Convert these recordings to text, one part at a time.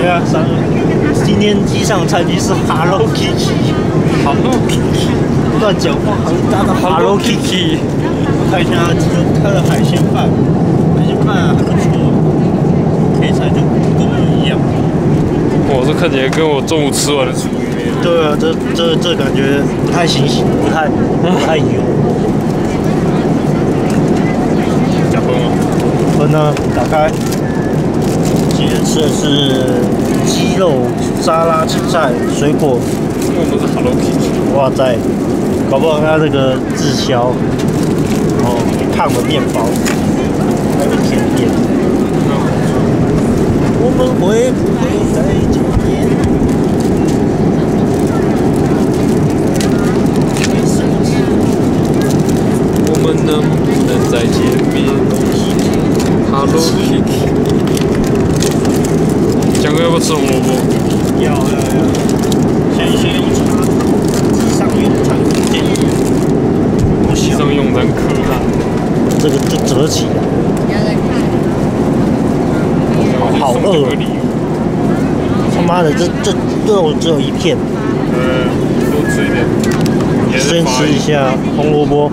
对啊，今天机上菜机是 Hello Kitty。Hello Kitty。乱讲话，好大的 Hello Kitty。看一下它的海鲜饭，海鲜饭还不错，配菜就跟我们一样。哇，这看起来跟我中午吃完的厨余一样。对啊，这感觉不太新鲜，不太油。加分吗？分呢？打开。今天吃的是鸡肉沙拉、青菜、水果。我们是 Hello Kitty。哇塞，搞不好它这个滞销。哦，烫的面包，还有甜点。我们会不会再见面？我们能不能再见面 ？Hello Kitty。江哥要不要吃红萝卜？要。先用茶，机上用餐建议。机上用餐可大。这个就折起来。好饿。他妈的，这肉只有一片。多吃一点。先吃一下红萝卜。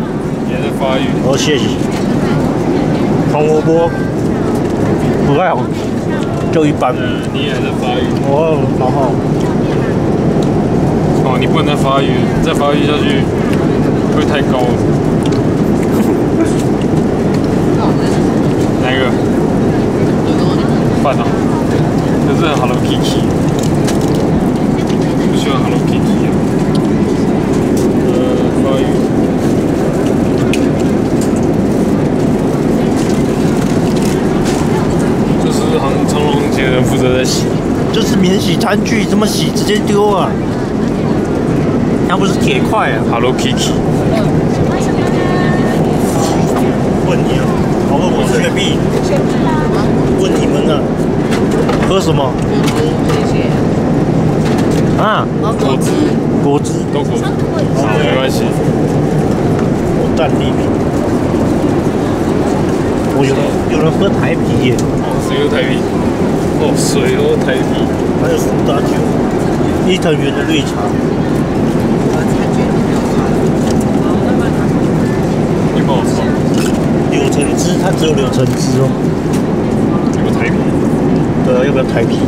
也在发育。哦，谢谢。红萝卜不太好，就一般。你也在发育。哦，好。哦，你不能再发育，再发育下去会太高了。哪一个？饭啊？这是 Hello Kitty。不喜欢 Hello Kitty 啊。发育。这是长荣节人负责在洗。这是免洗餐具，怎么洗直接丢啊？它不是铁块啊 ！Hello Kitty。问你啊，我问我雪碧。问你们呢？喝什么？啊？果汁。都果汁。好，没关系。我战利品。我有人喝台啤耶。谁喝台啤？哦，水喝台啤。还有苏打酒，伊藤园的绿茶。你不好吃吗？柳橙汁，它只有柳橙汁哦。有没有台啤？要不要台啤？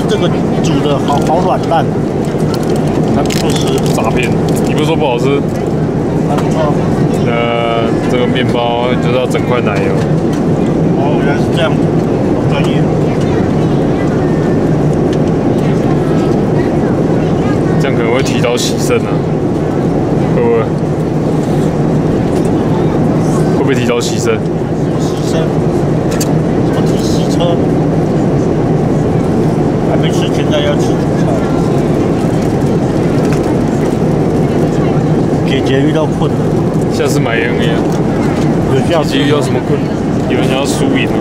这个煮的好软烂，还不错吃。诈骗！你不是说不好吃？这个面包就是要整块奶油。哦，原来是这样，好专业。这样可能会提早洗肾啊？会不会？会不会提早洗肾？洗肾？怎么提洗车？还没吃，现在要吃主菜。姐姐遇到困难。下次买烟烟。有下次遇到什么困难？有人要输赢哦。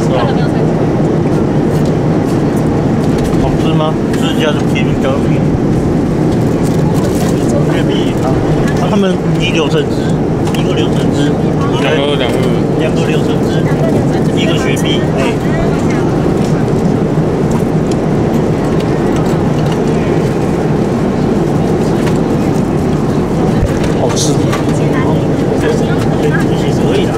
是吧？好吃吗？这家是平隔壁。月饼啊，他们一柳橙汁，一个柳橙汁，两个柳橙汁，一个雪碧，好吃，可以的。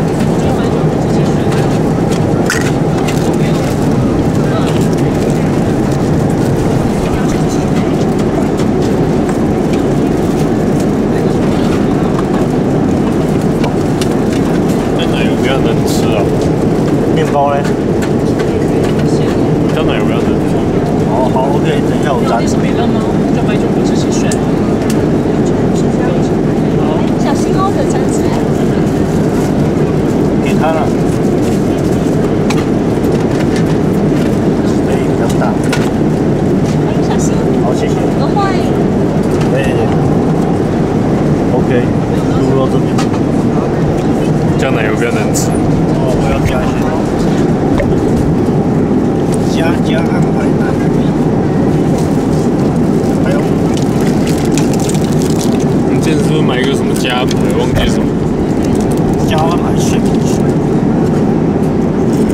面包嘞？加奶油不要能吃。哦，好 ，OK， 等一下我沾。是没了吗？要不然就不自己选。好，小心哦，等橙汁。给他了。比较大。小心。好，谢谢。不会。OK， 猪肉这边。加奶油比较能吃。哦，我要加一些。加安排单。还有，你之前是不是买一个什么加安排？忘记什么？加安排水平水。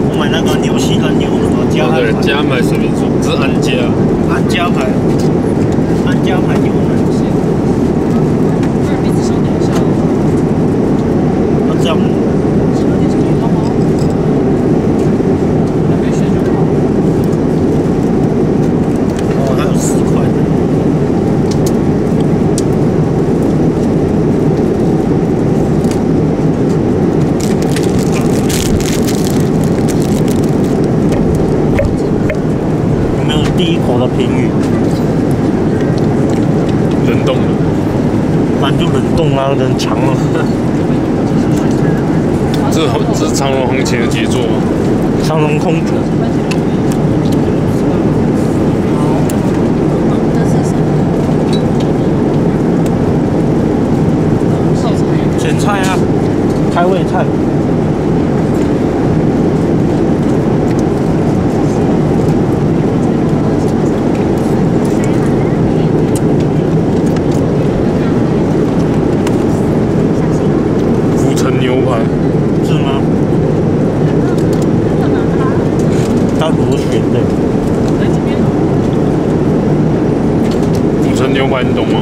我买那个纽西兰牛什么加安排？对，加安排水平水，这是安加。安加牌，安加牌牛奶。不然鼻子上等一下。那这样。 第一口的评语，冷冻的，反正就冷冻啊，冷藏啊。这是长荣航前的杰作吗？长荣空调。前菜啊，开胃菜。 牛排是吗？它螺旋的。府城牛排你懂吗？